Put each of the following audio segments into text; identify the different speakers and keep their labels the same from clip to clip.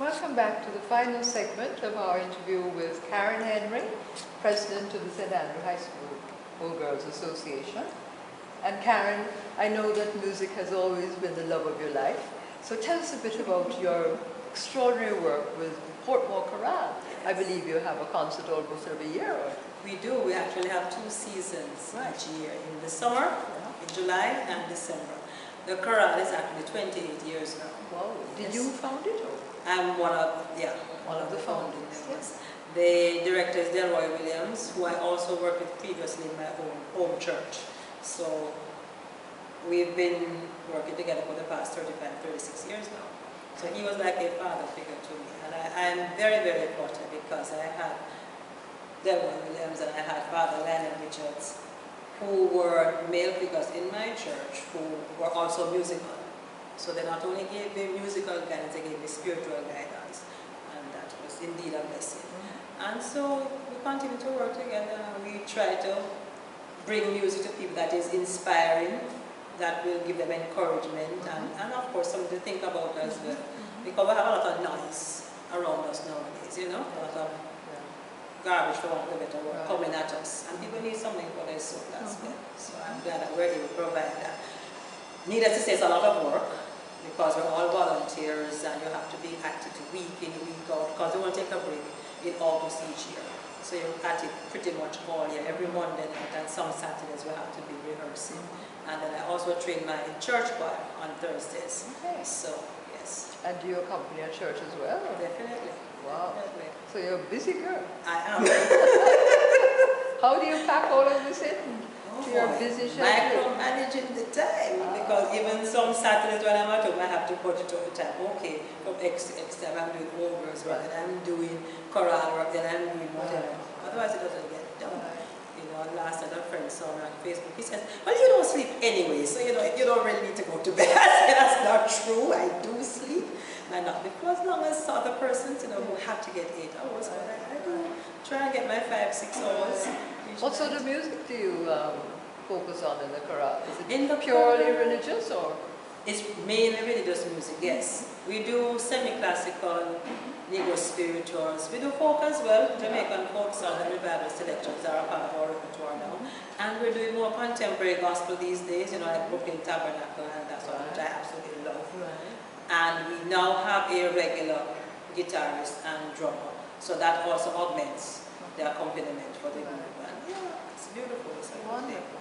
Speaker 1: Welcome back to the final segment of our interview with Karen Henry, President of the St. Andrew High School Girls Association. And Karen, I know that music has always been the love of your life, so tell us a bit about your extraordinary work with the Portmore Chorale. I believe you have a concert almost every year.
Speaker 2: We do. We actually have 2 seasons each year, in the summer, in July and December. The chorale is actually 28 years now.
Speaker 1: Wow. Did you found it? Or?
Speaker 2: I'm one of the founding members. The director is Delroy Williams, who I also worked with previously in my own home church. So we've been working together for the past 36 years now. So he was like a father figure to me. And I'm very, very fortunate because I had Delroy Williams and I had Father Lionel Richards, who were male figures in my church who were also musical. So they not only gave me musical guidance, they gave me spiritual guidance. And that was indeed a blessing. And so we continue to work together and we try to bring music to people that is inspiring, that will give them encouragement and of course something to think about as well. Because we have a lot of noise around us nowadays, you know, a lot of garbage, for want of a better word, coming at us. And people need something for their soul as well. So I'm glad that we're able to provide that. Needless to say, it's a lot of work because we're all volunteers and you have to be active week in, week out because we won't take a break in August each year. So you're at it pretty much all year, every Monday night and some Saturdays we have to be rehearsing. And then I also train my church choir on Thursdays. Okay. So, yes.
Speaker 1: And do you accompany a church as well? Or?
Speaker 2: Definitely.
Speaker 1: Wow.
Speaker 2: Definitely.
Speaker 1: So you're a busy girl.
Speaker 2: I am.
Speaker 1: How do you pack all of this in? Your busy schedule?
Speaker 2: Micromanaging the time because even some Saturdays when I'm at home I have to budget all the time. Okay, from X to X time I'm doing overs work and I'm doing chorale work, then I'm doing whatever. Otherwise it doesn't get done. You know, last night a friend saw me on Facebook, he says, well, you don't sleep anyway, so you know, you don't really need to go to bed. I said, that's not true, I do sleep. And not because as long as other persons, you know, who have to get 8 hours, but I do try and get my 5-6 hours.
Speaker 1: What sort of music do you focus on in the chorale? Is it
Speaker 2: in the
Speaker 1: purely religious or?
Speaker 2: It's mainly religious music, yes. We do semi-classical, Negro spirituals. We do folk as well. Jamaican folk songs and revival selections are a part of our repertoire now. And we're doing more contemporary gospel these days, you know, like Brooklyn Tabernacle and that sort of, which I absolutely love. And we now have a regular guitarist and drummer. So that also augments the accompaniment for the group. And yeah, it's beautiful. It's wonderful.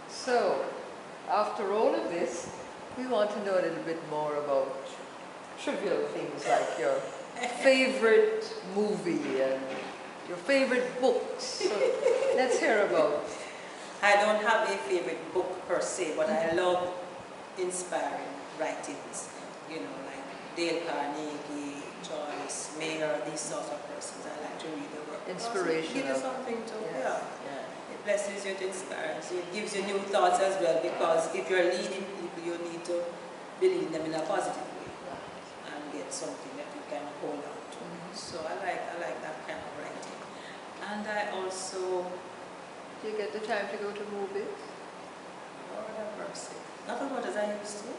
Speaker 1: So, after all of this, we want to know a little bit more about trivial things like your favorite movie and your favorite books. So let's hear about.
Speaker 2: I don't have a favorite book per se, but I love inspiring writings. You know, like Dale Carnegie, Joyce, Mayer, these sorts of persons. I like to read the work.
Speaker 1: Inspiration.
Speaker 2: Give you something to, It blesses you to inspire. So it gives you new thoughts as well, because if you're leading people, you need to believe in them in a positive way and get something that you can hold on to. So I like that kind of writing. And I also...
Speaker 1: Do you get the time to go to movies?
Speaker 2: Lord have mercy. Not as much as I used to.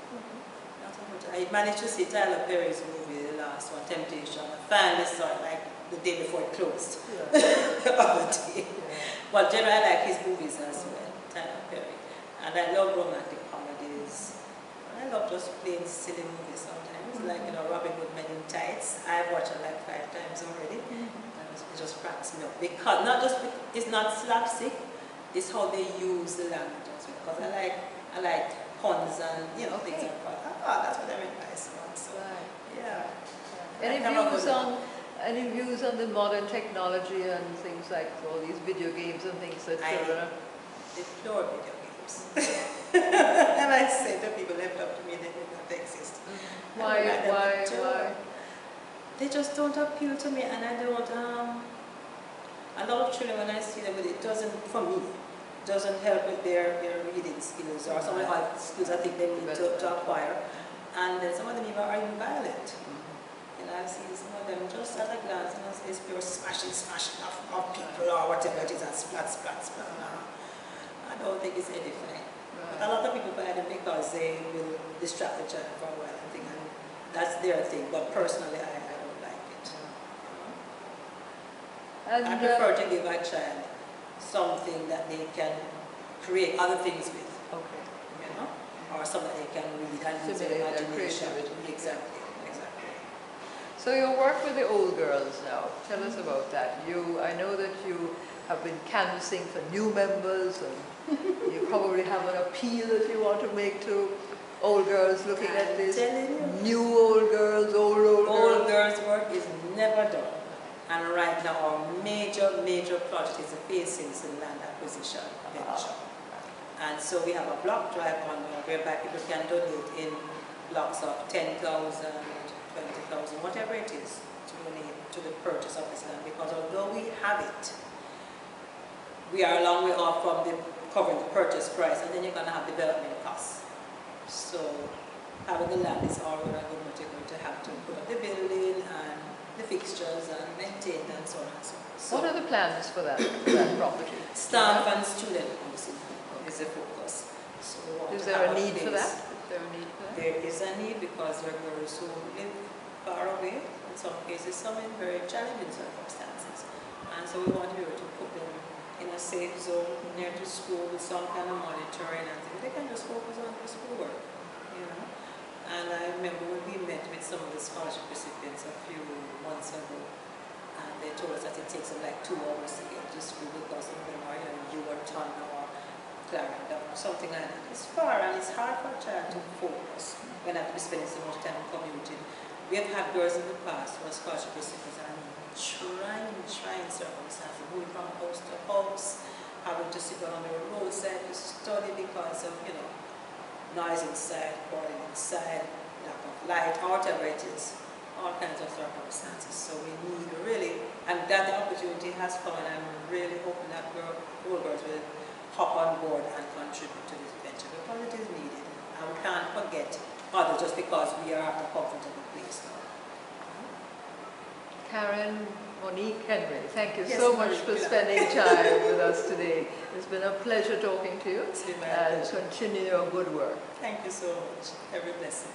Speaker 2: I managed to see Tyler Perry's movie, the last one, Temptation. I finally saw it like the day before it closed. The other day. But generally I like his movies as well, Tyler Perry. And I love romantic comedies. I love just plain silly movies sometimes, like, you know, Robin Hood Men in Tights. I've watched it like 5 times already. And it just cracks me up. Because not just, it's not slapstick, it's how they use the language as well. Because I like puns and, you know, things like that. That's what I meant by song. So,
Speaker 1: Any views on the modern technology and things like all these video games and things that children are?
Speaker 2: Deplore video games. And I say to people left up to me, they did not exist.
Speaker 1: Why?
Speaker 2: They just don't appeal to me, and I don't. A lot of children, when I see them, it doesn't, for me, doesn't help with their reading skills or some of the skills I think they need to acquire. And then some of them even are violent. And I've seen some of them just at a glance, and it's pure smashing of people or whatever it is, and splat. I don't think it's edifying. But a lot of people buy them because they will distract the child for a while, I think, and that's their thing. But personally, I don't
Speaker 1: And
Speaker 2: I prefer to give a child something that they can create other things with.
Speaker 1: Okay.
Speaker 2: You know, or something that they can read and use their
Speaker 1: Stimulate their
Speaker 2: imagination.
Speaker 1: creativity.
Speaker 2: Exactly, exactly.
Speaker 1: So you work with the old girls now. Tell us about that. I know that you have been canvassing for new members, and you probably have an appeal that you want to make to old girls looking at this. New old girls,
Speaker 2: old girls work is never done. And right now our major project is the Pianist land acquisition venture. And so we have a block drive on whereby people can donate in blocks of 10,000, 20,000, whatever it is, to donate to the purchase of this land. Because although we have it, we are a long way off from covering the purchase price, and then you're going to have development costs. So having the land is already a good material to have to put up the building and the fixtures and maintain and so on and so on. So
Speaker 1: what are the plans for that property?
Speaker 2: staff and student housing is the focus. So
Speaker 1: is there a need for that?
Speaker 2: There is a need because there are girls who live far away, in some cases some in very challenging circumstances. And so we want to be able to put them in a safe zone near to school with some kind of monitoring and things. They can just focus on their schoolwork, you know. And I remember when we met with some of the scholarship recipients a few months ago, and they told us that it takes them like 2 hours to get to school because some of them are in Newarton or Clarke or something like that. It's far and it's hard for a child to focus when I have to be spending so much time commuting. We have had girls in the past who are scholarship recipients and trying circumstances, moving from house to house, having to sit down on the roadside to study because of, you know, noise inside, boarding inside, lack of light, whatever it is, all kinds of circumstances. So we need really, and that the opportunity has come, and I'm really hoping that old girls will hop on board and contribute to this venture because it is needed. And we can't forget others just because we are at a comfortable place now.
Speaker 1: Karen, Monique, Henry, thank you so much for spending time with us today. It's been a pleasure talking to you, and continue your good work.
Speaker 2: Thank you so much. Every blessing.